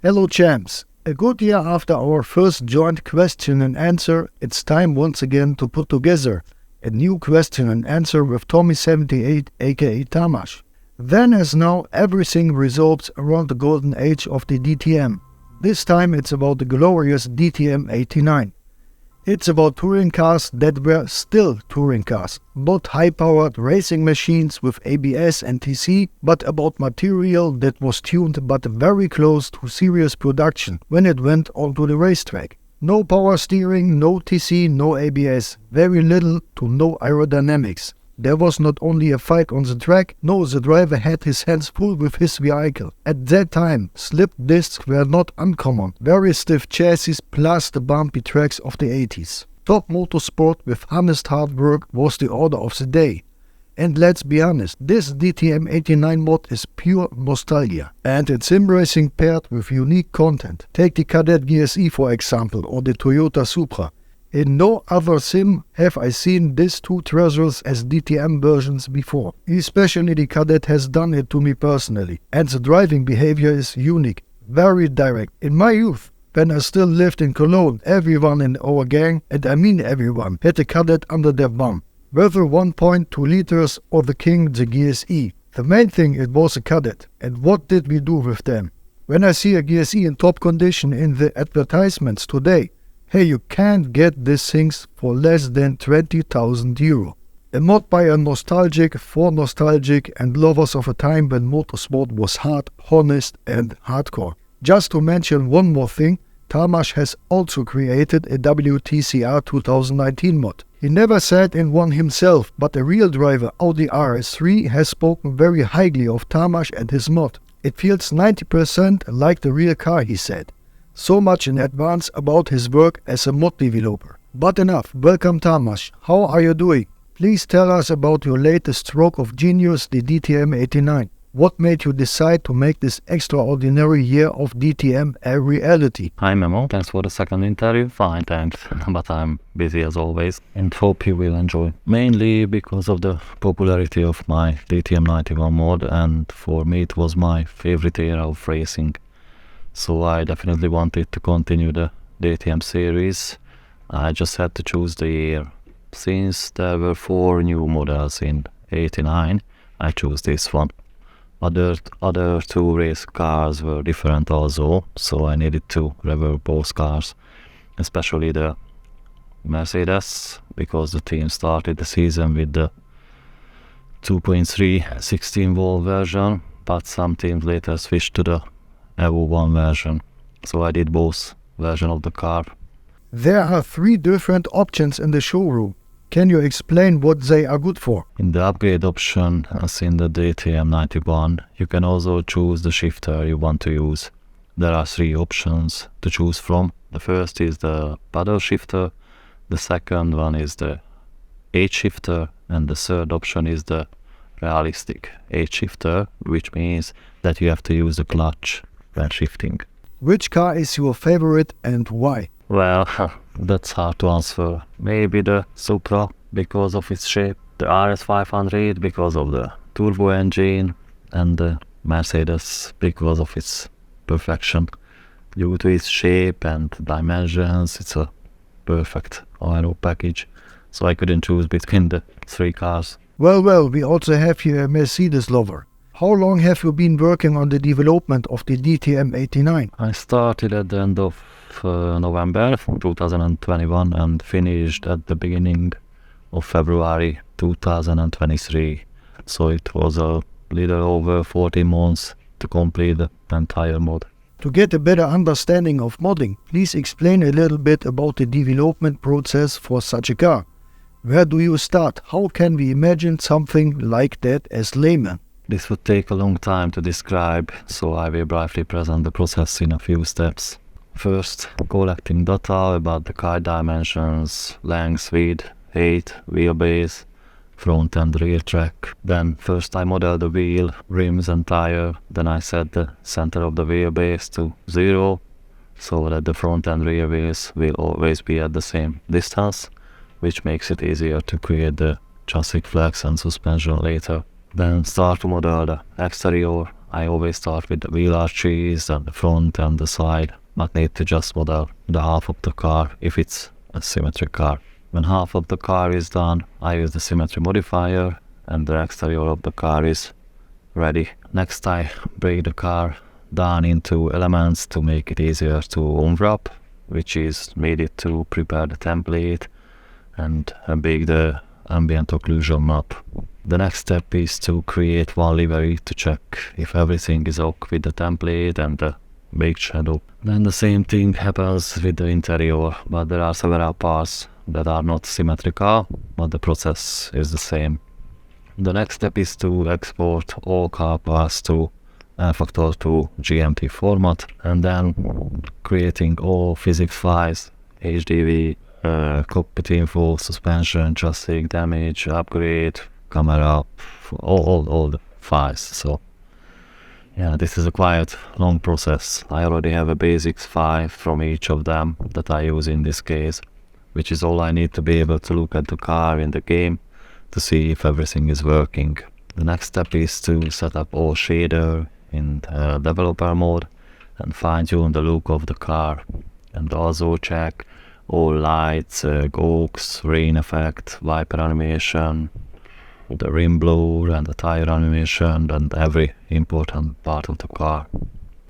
Hello champs! A good year after our first joint question and answer, it's time once again to put together a new question and answer with Tommy78 aka Tamas. Then as now, everything revolves around the golden age of the DTM. This time it's about the glorious DTM 89. It's about touring cars that were still touring cars, not high-powered racing machines with ABS and TC, but about material that was tuned but very close to serious production when it went onto the racetrack. No power steering, no TC, no ABS, very little to no aerodynamics. There was not only a fight on the track, no, the driver had his hands full with his vehicle. At that time, slip discs were not uncommon, very stiff chassis plus the bumpy tracks of the 80s. Top motorsport with honest hard work was the order of the day. And let's be honest, this DTM 89 mod is pure nostalgia. And it's SimRacing paired with unique content. Take the Kadett GSI for example, or the Toyota Supra. In no other sim have I seen these two treasures as DTM versions before. Especially the Kadett has done it to me personally. And the driving behavior is unique, very direct. In my youth, when I still lived in Cologne, everyone in our gang, and I mean everyone, had a Kadett under their bum. Whether 1.2 liters or the king, the GSI. The main thing, it was a Kadett. And what did we do with them? When I see a GSI in top condition in the advertisements today, hey, you can't get these things for less than 20,000 euro. A mod by a nostalgic, for nostalgic and lovers of a time when motorsport was hard, honest and hardcore. Just to mention one more thing, Tamas has also created a WTCR 2019 mod. He never sat in one himself, but a real driver, Audi RS3, has spoken very highly of Tamas and his mod. It feels 90% like the real car, he said. So much in advance about his work as a mod developer. But enough, welcome Tamas, how are you doing? Please tell us about your latest stroke of genius, the DTM 89. What made you decide to make this extraordinary year of DTM a reality? Hi Memo, thanks for the second interview. Fine, thanks, but I'm busy as always and hope you will enjoy. Mainly because of the popularity of my DTM 91 mod, and for me it was my favorite era of racing. So I definitely wanted to continue the DTM series. I just had to choose the year. Since there were 4 new models in 89, I chose this one. Other 2 race cars were different also, so I needed to rework both cars, especially the Mercedes, because the team started the season with the 2.3 16-volt version, but some teams later switched to the Evo 1 version, so I did both versions of the car. There are 3 different options in the showroom. Can you explain what they are good for? In the upgrade option, as in the DTM 91, you can also choose the shifter you want to use. There are 3 options to choose from. The first is the paddle shifter, the second one is the H shifter, and the third option is the realistic H shifter, which means that you have to use the clutch when shifting. Which car is your favorite and why? Well, that's hard to answer. Maybe the Supra because of its shape, the RS500 because of the turbo engine, and the Mercedes because of its perfection. Due to its shape and dimensions, it's a perfect aero package. So I couldn't choose between the 3 cars. Well, we also have here a Mercedes lover. How long have you been working on the development of the DTM 89? I started at the end of November 2021 and finished at the beginning of February 2023. So it was a little over 14 months to complete the entire mod. To get a better understanding of modding, please explain a little bit about the development process for such a car. Where do you start? How can we imagine something like that as laymen? This would take a long time to describe, so I will briefly present the process in a few steps. First, collecting data about the car dimensions, length, width, height, wheelbase, front and rear track. Then first I model the wheel, rims and tire. Then I set the center of the wheelbase to 0, so that the front and rear wheels will always be at the same distance, which makes it easier to create the chassis flex and suspension later. Then start to model the exterior I always start with the wheel arches and the front and the side, but need to just model the half of the car if it's a symmetry car. When half of the car is done, I use the symmetry modifier and the exterior of the car is ready. Next I break the car down into elements to make it easier to unwrap, which is needed to prepare the template and bake the ambient occlusion map. The next step is to create one livery to check if everything is ok with the template and the baked shadow. Then the same thing happens with the interior, but there are several parts that are not symmetrical, but the process is the same. The next step is to export all car parts to rFactor2 GMT format, and then creating all physics files, HDV, cockpit info, suspension, chassis damage, upgrade, camera, all the files. So yeah, this is a quite long process. I already have a basics file from each of them that I use in this case, which is all I need to be able to look at the car in the game to see if everything is working. The next step is to set up all shader in developer mode and fine-tune the look of the car, and also check all lights, gauges, rain effect, wiper animation, the rim blur and the tire animation, and every important part of the car.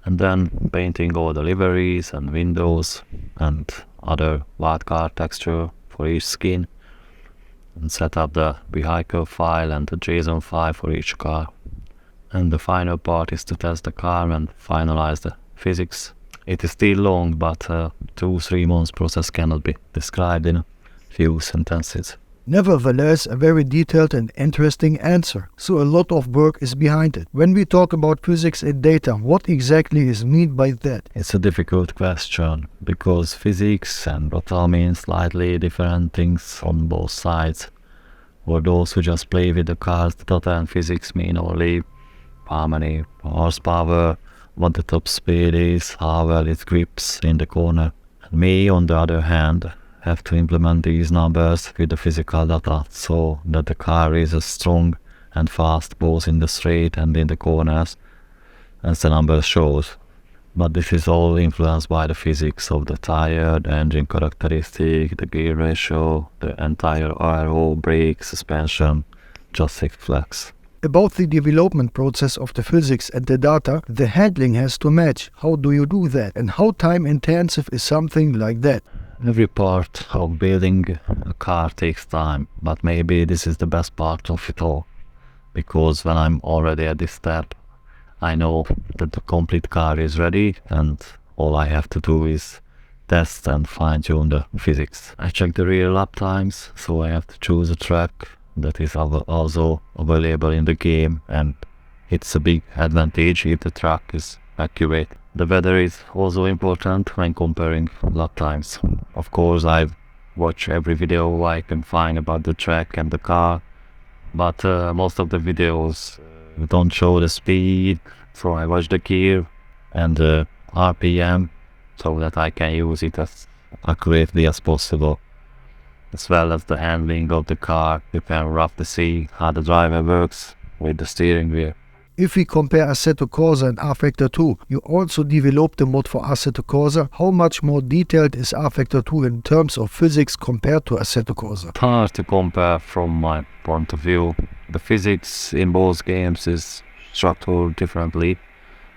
And then painting all the liveries and windows and other wildcard texture for each skin, and set up the vehicle file and the JSON file for each car. And the final part is to test the car and finalize the physics. It is still long, but 2-3 months process cannot be described in a few sentences. Nevertheless, a very detailed and interesting answer. So a lot of work is behind it. When we talk about physics and data, what exactly is meant by that? It's a difficult question, because physics and data mean slightly different things on both sides. For those who just play with the cars, data and physics mean only how many horsepower, what the top speed is, how well it grips in the corner. And me, on the other hand, have to implement these numbers with the physical data so that the car is as strong and fast both in the straight and in the corners as the numbers shows. But this is all influenced by the physics of the tire, the engine characteristic, the gear ratio, the entire aero, brake, suspension, just 6 flex. About the development process of the physics and the data, the handling has to match. How do you do that? And how time intensive is something like that? Every part of building a car takes time, but maybe this is the best part of it all, because when I'm already at this step, I know that the complete car is ready and all I have to do is test and fine-tune the physics. I check the real lap times, so I have to choose a track that is also available in the game, and it's a big advantage if the track is accurate. The weather is also important when comparing lap times. Of course, I watch every video I can find about the track and the car, but most of the videos don't show the speed, so I watch the gear and the RPM so that I can use it as accurately as possible, as well as the handling of the car. You can roughly see how the driver works with the steering wheel. If we compare Assetto Corsa and rFactor2, you also developed the mod for Assetto Corsa. How much more detailed is rFactor2 in terms of physics compared to Assetto Corsa? Hard to compare from my point of view. The physics in both games is structured differently.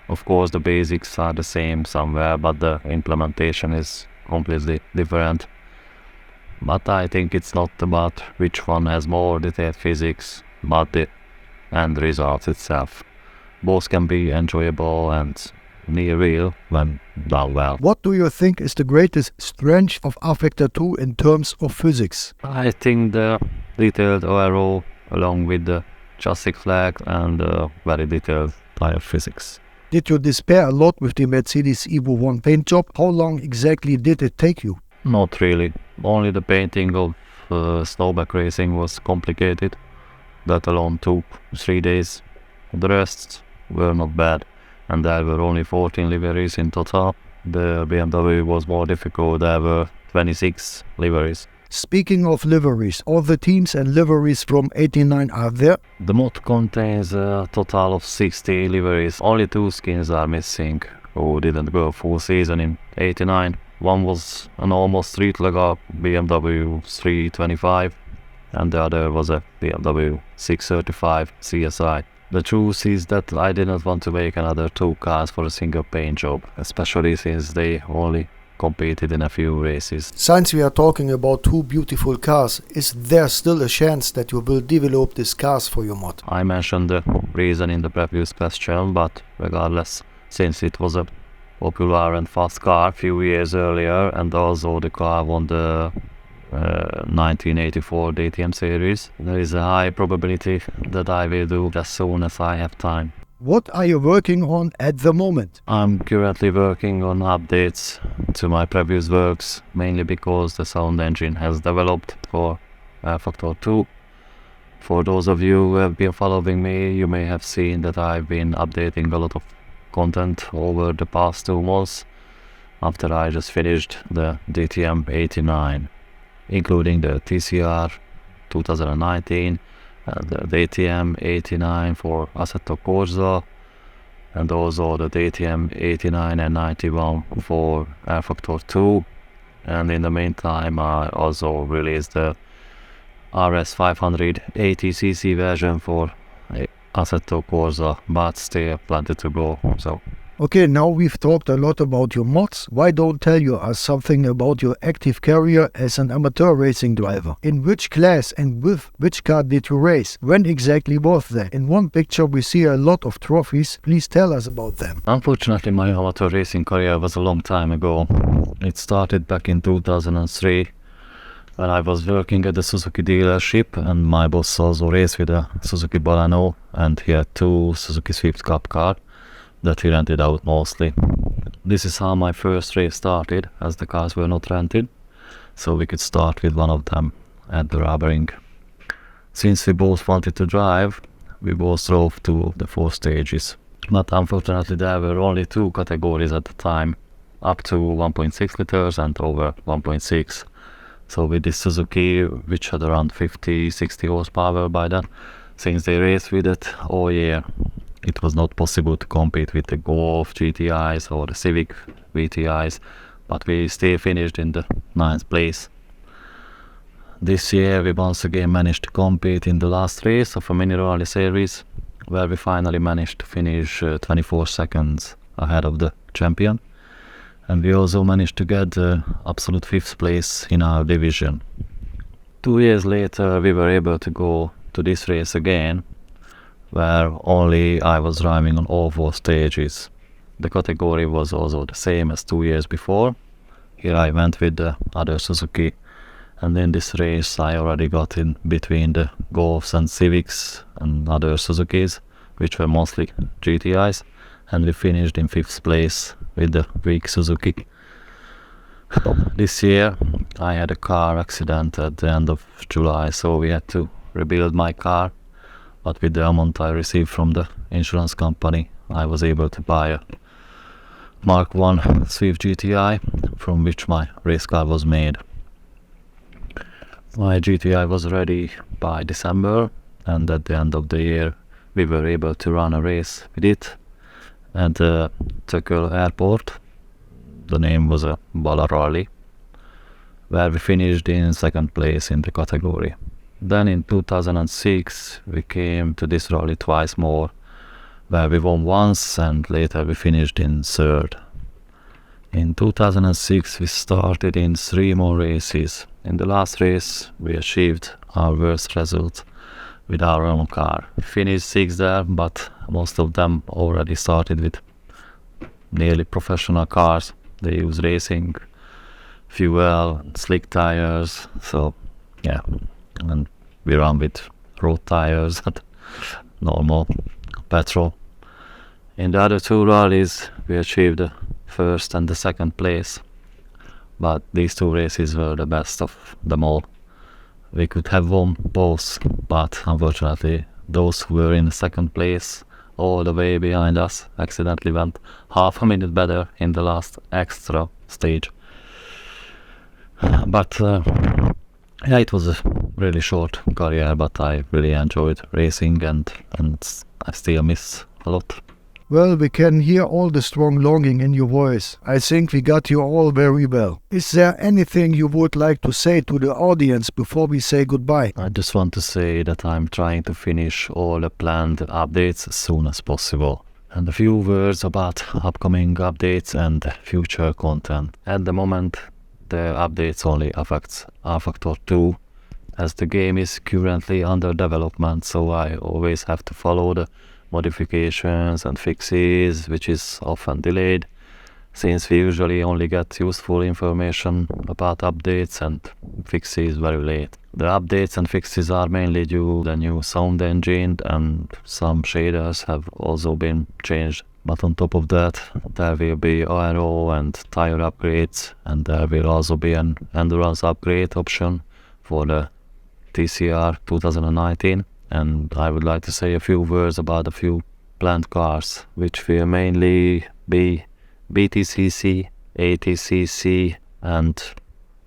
Of course, the basics are the same somewhere, but the implementation is completely different. But I think it's not about which one has more detailed physics, but the end result itself. Both can be enjoyable and near real when done well. What do you think is the greatest strength of rFactor2 in terms of physics? I think the detailed aero along with the chassis flag and very detailed tire physics. Did you despair a lot with the Mercedes Evo 1 paint job? How long exactly did it take you? Not really. Only the painting of snowback racing was complicated. That alone took 3 days. The rest were not bad, and there were only 14 liveries in total. The BMW was more difficult, there were 26 liveries. Speaking of liveries, all the teams and liveries from 89 are there? The mod contains a total of 60 liveries. Only 2 skins are missing who didn't go full season in 89. One was an almost street legal BMW 325 and the other was a BMW 635 CSI. The truth is that I didn't want to make another 2 cars for a single paint job, especially since they only competed in a few races. Since we are talking about 2 beautiful cars, is there still a chance that you will develop these cars for your mod? I mentioned the reason in the previous question, but regardless, since it was a popular and fast car a few years earlier, and also the car won the 1984 DTM series, there is a high probability that I will do as soon as I have time. What are you working on at the moment? I'm currently working on updates to my previous works, mainly because the sound engine has developed for rFactor2. For those of you who have been following me, you may have seen that I've been updating a lot of content over the past 2 months after I just finished the DTM 89, including the TCR 2019 and the DTM 89 for Assetto Corsa, and also the DTM 89 and 91 for rFactor2. And in the meantime I also released the RS 580cc version for Assetto Corsa, but still plenty to go. So Okay, now we've talked a lot about your mods. Why don't tell you us something about your active career as an amateur racing driver? In which class and with which car did you race? When exactly was that? In one picture we see a lot of trophies. Please tell us about them. unfortunately my amateur racing career was a long time ago. It started back in 2003 when I was working at the Suzuki dealership, and my boss also raced with a Suzuki Baleno, and he had 2 Suzuki Swift Cup cars that he rented out mostly. This is how my first race started, as the cars were not rented, so we could start with one of them at the rubbering. Since we both wanted to drive, we both drove 2 of the 4 stages. But unfortunately there were only 2 categories at the time, up to 1.6 liters and over 1.6. So with this Suzuki, which had around 50-60 horsepower by then, since they raced with it all year, it was not possible to compete with the Golf GTIs or the Civic VTIs, but we still finished in the 9th place. This year we once again managed to compete in the last race of a mini rally series, where we finally managed to finish 24 seconds ahead of the champion, and we also managed to get the absolute 5th place in our division. 2 years later we were able to go to this race again, where only I was driving on all 4 stages. The category was also the same as 2 years before. Here I went with the other Suzuki, and in this race I already got in between the Golfs and Civics and other Suzukis, which were mostly GTIs, and we finished in 5th place with the weak Suzuki. This year I had a car accident at the end of July, so we had to rebuild my car. But with the amount I received from the insurance company, I was able to buy a Mark I Swift GTI, from which my race car was made. My GTI was ready by December, and at the end of the year we were able to run a race with it at the Tököl airport. The name was a Bala Rally, where we finished in 2nd place in the category. Then in 2006 we came to this rally twice more, where we won once and later we finished in 3rd. In 2006 we started in 3 more races. In the last race we achieved our worst result with our own car. We finished 6th there, but most of them already started with nearly professional cars. They use racing fuel and slick tires, so yeah. And we run with road tires and normal petrol. In the other 2 rallies we achieved the 1st and the 2nd place, but these 2 races were the best of them all. We could have won both, but unfortunately those who were in the 2nd place all the way behind us accidentally went half a minute better in the last extra stage. But Yeah, it was a really short career, but I really enjoyed racing and I still miss a lot. Well, we can hear all the strong longing in your voice. I think we got you all very well. Is there anything you would like to say to the audience before we say goodbye? I just want to say that I'm trying to finish all the planned updates as soon as possible. And a few words about upcoming updates and future content. At the moment, the updates only affects rFactor2, as the game is currently under development, so I always have to follow the modifications and fixes, which is often delayed, since we usually only get useful information about updates and fixes very late. The updates and fixes are mainly due to the new sound engine, and some shaders have also been changed. But on top of that, there will be aero and tire upgrades, and there will also be an endurance upgrade option for the TCR 2019. And I would like to say a few words about a few planned cars, which will mainly be BTCC, ATCC, and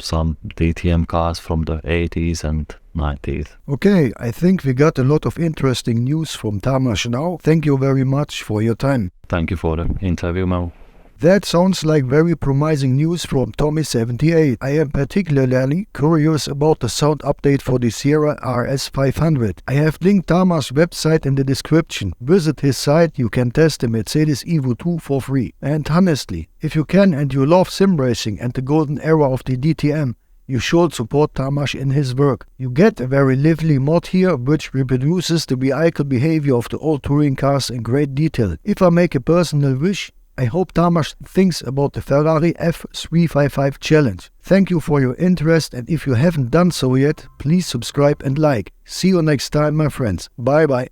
some DTM cars from the 80s and 90s. Okay, I think we got a lot of interesting news from Tamas now. Thank you very much for your time. Thank you for the interview, Mo. That sounds like very promising news from Tommy78. I am particularly curious about the sound update for the Sierra RS500. I have linked Tamas' website in the description. Visit his site, you can test the Mercedes Evo 2 for free. And honestly, if you can and you love SimRacing and the golden era of the DTM, you should support Tamas in his work. You get a very lively mod here which reproduces the vehicle behavior of the old touring cars in great detail. If I make a personal wish, I hope Tamas thinks about the Ferrari F355 challenge. Thank you for your interest, and if you haven't done so yet, please subscribe and like. See you next time, my friends. Bye bye.